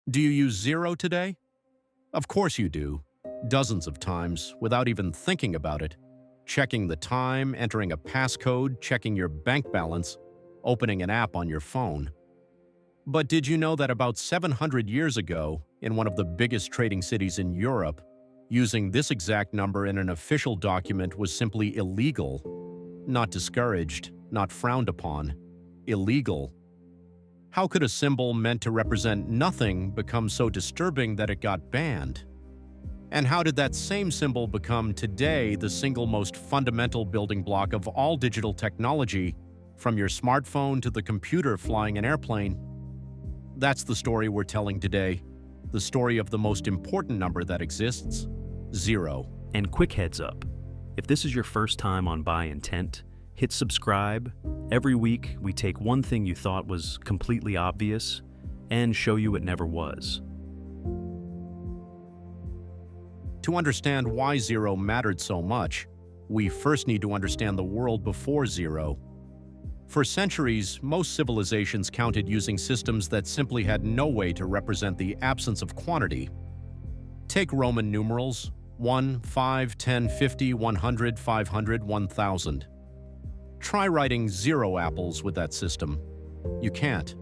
Do you use zero today? Of course you do, dozens of times, without even thinking about it. Checking the time, entering a passcode, checking your bank balance, opening an app on your phone. But did you know that about 700 years ago, in one of the biggest trading cities in Europe, using this exact number in an official document was simply illegal? Not discouraged, not frowned upon. Illegal. How could a symbol meant to represent nothing become so disturbing that it got banned? And how did that same symbol become today the single most fundamental building block of all digital technology, from your smartphone to the computer flying an airplane? That's the story we're telling today, the story of the most important number that exists, zero. And quick heads up, if this is your first time on By Intent, hit subscribe. Every week, we take one thing you thought was completely obvious and show you it never was. To understand why zero mattered so much, we first need to understand the world before zero. For centuries, most civilizations counted using systems that simply had no way to represent the absence of quantity. Take Roman numerals: 1, 5, 10, 50, 100, 500, 1000. Try writing 0 apples with that system. You can't.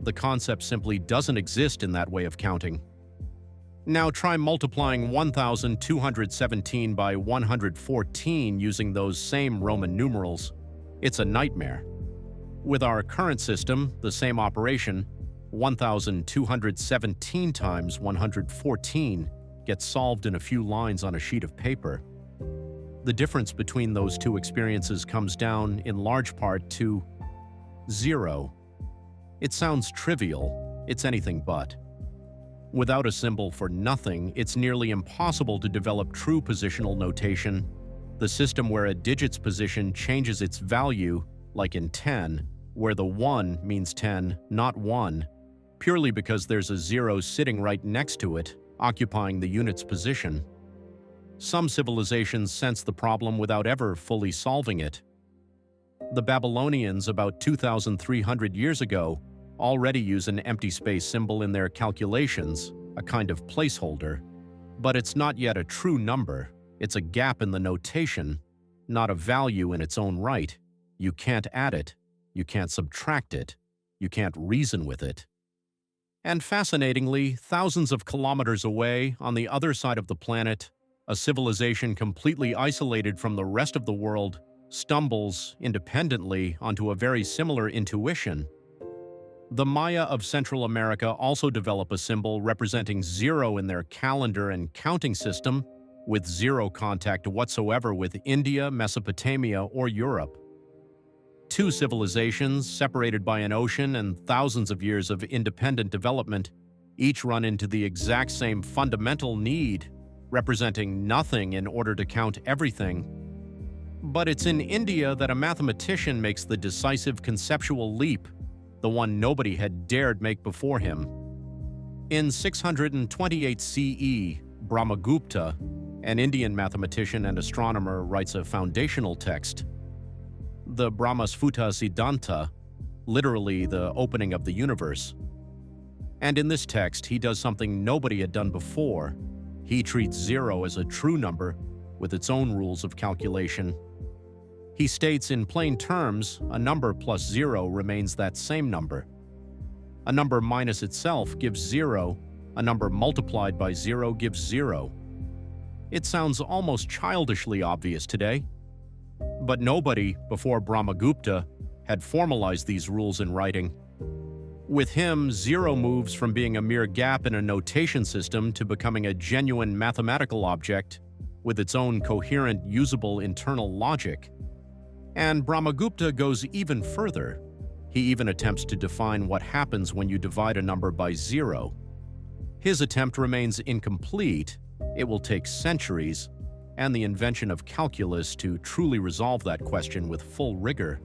The concept simply doesn't exist in that way of counting. Now try multiplying 1,217 by 114 using those same Roman numerals. It's a nightmare. With our current system, the same operation, 1,217 times 114 gets solved in a few lines on a sheet of paper. The difference between those two experiences comes down, in large part, to zero. It sounds trivial, it's anything but. Without a symbol for nothing, it's nearly impossible to develop true positional notation, the system where a digit's position changes its value, like in 10, where the 1 means 10, not 1, purely because there's a 0 sitting right next to it, occupying the unit's position. Some civilizations sense the problem without ever fully solving it. The Babylonians, about 2,300 years ago, already use an empty space symbol in their calculations, a kind of placeholder. But it's not yet a true number. It's a gap in the notation, not a value in its own right. You can't add it. You can't subtract it. You can't reason with it. And fascinatingly, thousands of kilometers away, on the other side of the planet, a civilization completely isolated from the rest of the world stumbles independently onto a very similar intuition. The Maya of Central America also develop a symbol representing 0 in their calendar and counting system, with 0 contact whatsoever with India, Mesopotamia, or Europe. Two civilizations, separated by an ocean and thousands of years of independent development, each run into the exact same fundamental need, representing nothing in order to count everything. But it's in India that a mathematician makes the decisive conceptual leap, the one nobody had dared make before him. In 628 CE, Brahmagupta, an Indian mathematician and astronomer, writes a foundational text, the Brahmasfuta Siddhanta, literally the opening of the universe. And in this text, he does something nobody had done before. He treats 0 as a true number with its own rules of calculation. He states in plain terms, a number plus 0 remains that same number. A number minus itself gives 0, a number multiplied by 0 gives 0. It sounds almost childishly obvious today. But nobody, before Brahmagupta, had formalized these rules in writing. With him, 0 moves from being a mere gap in a notation system to becoming a genuine mathematical object with its own coherent, usable internal logic. And Brahmagupta goes even further. He even attempts to define what happens when you divide a number by 0. His attempt remains incomplete. It will take centuries and the invention of calculus to truly resolve that question with full rigor.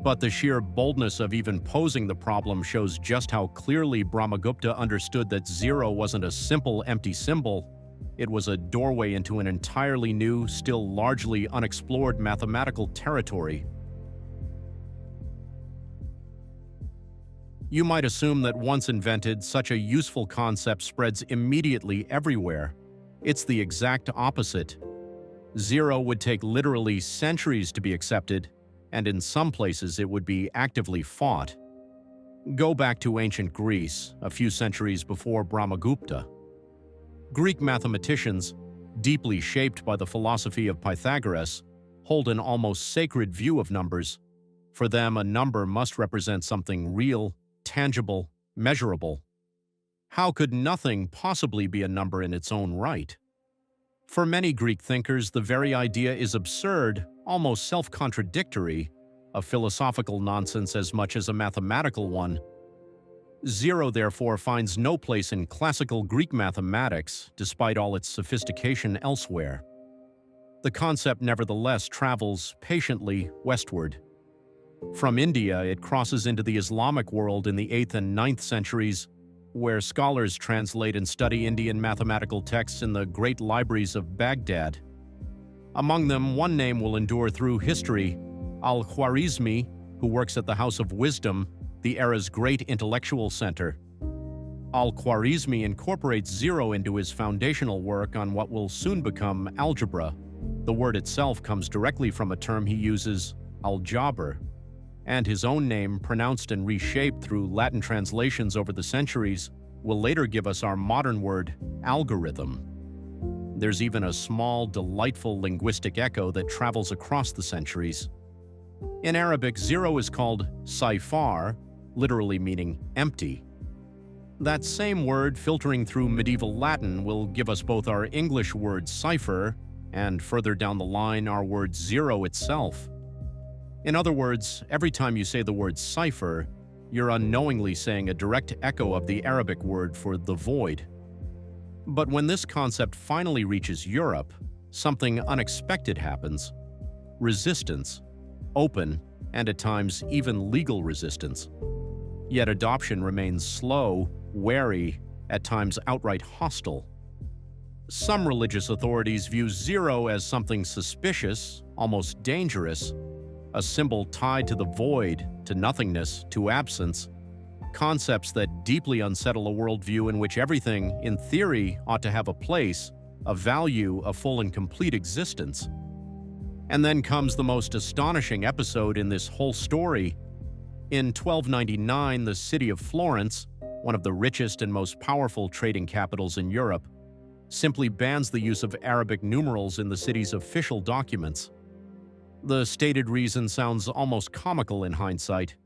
But the sheer boldness of even posing the problem shows just how clearly Brahmagupta understood that 0 wasn't a simple empty symbol. It was a doorway into an entirely new, still largely unexplored mathematical territory. You might assume that once invented, such a useful concept spreads immediately everywhere. It's the exact opposite. Zero would take literally centuries to be accepted, and in some places it would be actively fought. Go back to ancient Greece, a few centuries before Brahmagupta. Greek mathematicians, deeply shaped by the philosophy of Pythagoras, hold an almost sacred view of numbers. For them, a number must represent something real, tangible, measurable. How could nothing possibly be a number in its own right? For many Greek thinkers, the very idea is absurd, almost self-contradictory, a philosophical nonsense as much as a mathematical one. Zero, therefore, finds no place in classical Greek mathematics, despite all its sophistication elsewhere. The concept nevertheless travels patiently westward. From India, it crosses into the Islamic world in the 8th and 9th centuries, where scholars translate and study Indian mathematical texts in the great libraries of Baghdad. Among them, one name will endure through history: Al-Khwarizmi, who works at the House of Wisdom, the era's great intellectual center. Al-Khwarizmi incorporates zero into his foundational work on what will soon become algebra. The word itself comes directly from a term he uses, algebra, and his own name, pronounced and reshaped through Latin translations over the centuries, will later give us our modern word, algorithm. There's even a small, delightful linguistic echo that travels across the centuries. In Arabic, zero is called sifar, literally meaning empty. That same word, filtering through medieval Latin, will give us both our English word cipher and, further down the line, our word zero itself. In other words, every time you say the word cipher, you're unknowingly saying a direct echo of the Arabic word for the void. But when this concept finally reaches Europe, something unexpected happens. Resistance, open, and at times even legal resistance. Yet adoption remains slow, wary, at times outright hostile. Some religious authorities view zero as something suspicious, almost dangerous, a symbol tied to the void, to nothingness, to absence, concepts that deeply unsettle a worldview in which everything, in theory, ought to have a place, a value, a full and complete existence. And then comes the most astonishing episode in this whole story. In 1299, the city of Florence, one of the richest and most powerful trading capitals in Europe, simply bans the use of Arabic numerals in the city's official documents. The stated reason sounds almost comical in hindsight.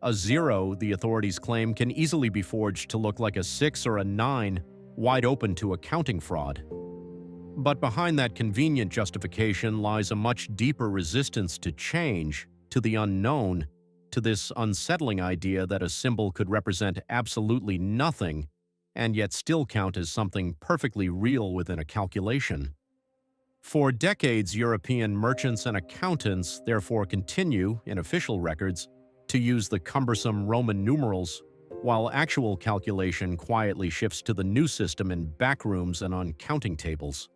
A zero, the authorities claim, can easily be forged to look like a 6 or a 9, wide open to accounting fraud. But behind that convenient justification lies a much deeper resistance to change, to the unknown, to this unsettling idea that a symbol could represent absolutely nothing and yet still count as something perfectly real within a calculation. For decades, European merchants and accountants therefore continue, in official records, to use the cumbersome Roman numerals, while actual calculation quietly shifts to the new system in backrooms and on counting tables.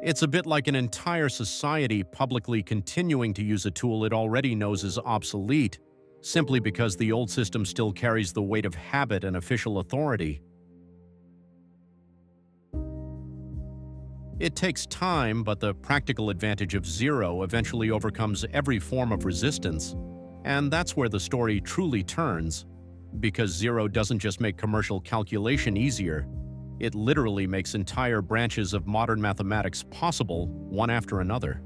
It's a bit like an entire society publicly continuing to use a tool it already knows is obsolete, simply because the old system still carries the weight of habit and official authority. It takes time, but the practical advantage of zero eventually overcomes every form of resistance. And that's where the story truly turns, because zero doesn't just make commercial calculation easier, it literally makes entire branches of modern mathematics possible, one after another.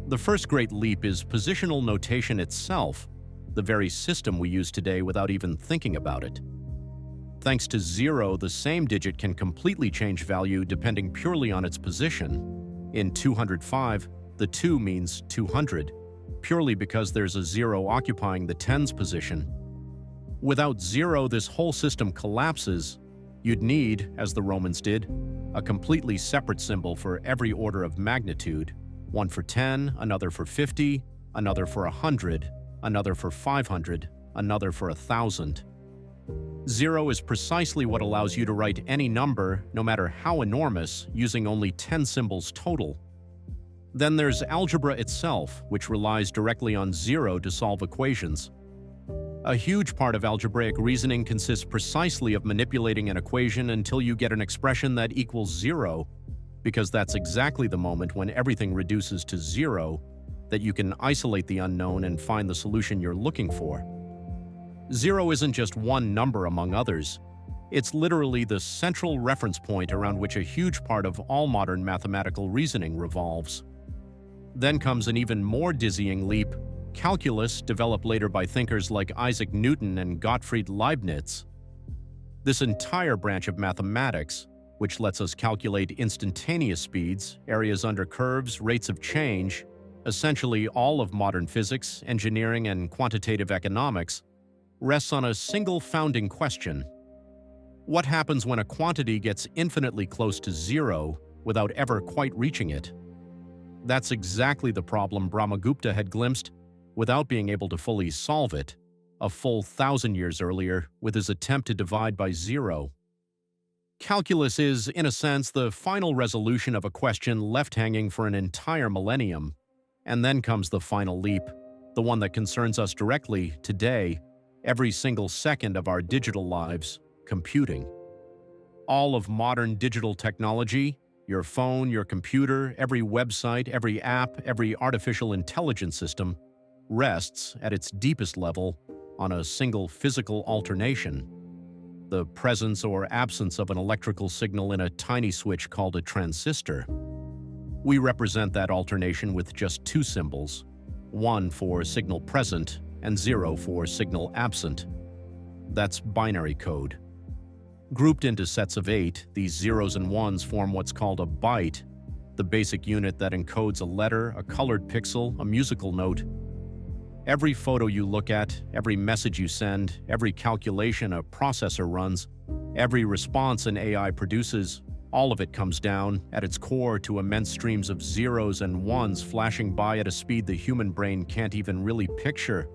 The first great leap is positional notation itself, the very system we use today without even thinking about it. Thanks to zero, the same digit can completely change value depending purely on its position. In 205, the 2 means 200, purely because there's a zero occupying the tens position. Without zero, this whole system collapses. You'd need, as the Romans did, a completely separate symbol for every order of magnitude, one for 10, another for 50, another for 100, another for 500, another for 1,000. Zero is precisely what allows you to write any number, no matter how enormous, using only 10 symbols total. Then there's algebra itself, which relies directly on zero to solve equations. A huge part of algebraic reasoning consists precisely of manipulating an equation until you get an expression that equals zero, because that's exactly the moment when everything reduces to zero that you can isolate the unknown and find the solution you're looking for. Zero isn't just one number among others. It's literally the central reference point around which a huge part of all modern mathematical reasoning revolves. Then comes an even more dizzying leap: calculus, developed later by thinkers like Isaac Newton and Gottfried Leibniz. This entire branch of mathematics, which lets us calculate instantaneous speeds, areas under curves, rates of change, essentially all of modern physics, engineering, and quantitative economics, rests on a single founding question. What happens when a quantity gets infinitely close to zero without ever quite reaching it? That's exactly the problem Brahmagupta had glimpsed without being able to fully solve it, a full 1,000 years earlier with his attempt to divide by zero. Calculus is, in a sense, the final resolution of a question left hanging for an entire millennium. And then comes the final leap, the one that concerns us directly today, every single second of our digital lives: computing. All of modern digital technology, your phone, your computer, every website, every app, every artificial intelligence system, rests, at its deepest level, on a single physical alternation: the presence or absence of an electrical signal in a tiny switch called a transistor. We represent that alternation with just two symbols, one for signal present and zero for signal absent. That's binary code. Grouped into sets of 8, these zeros and ones form what's called a byte, the basic unit that encodes a letter, a colored pixel, a musical note. Every photo you look at, every message you send, every calculation a processor runs, every response an AI produces, all of it comes down, at its core, to immense streams of zeros and ones flashing by at a speed the human brain can't even really picture.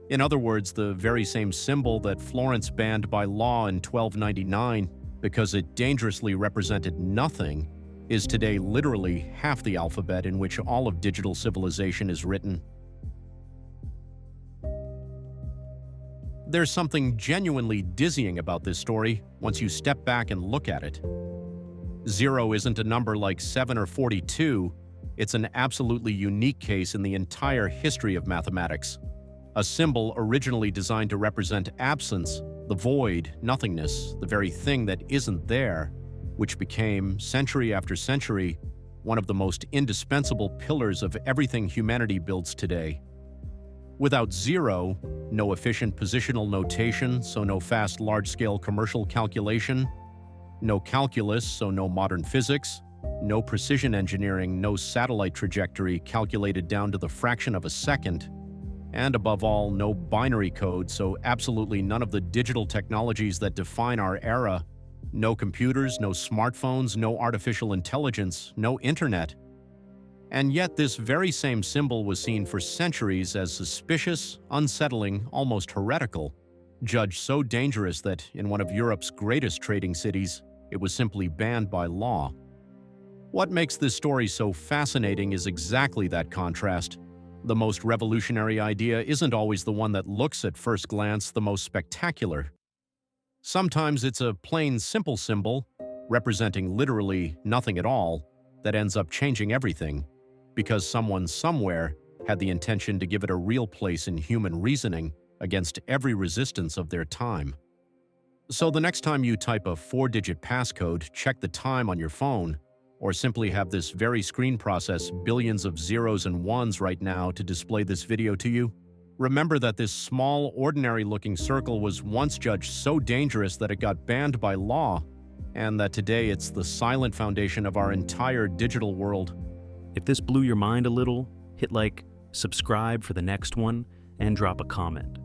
In other words, the very same symbol that Florence banned by law in 1299 because it dangerously represented nothing is today literally half the alphabet in which all of digital civilization is written. There's something genuinely dizzying about this story once you step back and look at it. Zero isn't a number like 7 or 42, it's an absolutely unique case in the entire history of mathematics. A symbol originally designed to represent absence, the void, nothingness, the very thing that isn't there, which became, century after century, one of the most indispensable pillars of everything humanity builds today. Without zero, no efficient positional notation, so no fast large-scale commercial calculation, no calculus, so no modern physics, no precision engineering, no satellite trajectory calculated down to the fraction of a second, and above all, no binary code, so absolutely none of the digital technologies that define our era, no computers, no smartphones, no artificial intelligence, no internet. And yet this very same symbol was seen for centuries as suspicious, unsettling, almost heretical, judged so dangerous that in one of Europe's greatest trading cities, it was simply banned by law. What makes this story so fascinating is exactly that contrast. The most revolutionary idea isn't always the one that looks at first glance the most spectacular. Sometimes it's a plain, simple symbol, representing literally nothing at all, that ends up changing everything, because someone somewhere had the intention to give it a real place in human reasoning against every resistance of their time. So the next time you type a 4-digit passcode, check the time on your phone, or simply have this very screen process billions of zeros and ones right now to display this video to you, remember that this small, ordinary-looking circle was once judged so dangerous that it got banned by law, and that today it's the silent foundation of our entire digital world. If this blew your mind a little, hit like, subscribe for the next one, and drop a comment.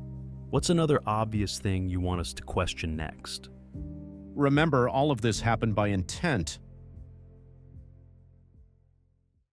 What's another obvious thing you want us to question next? Remember, all of this happened by intent,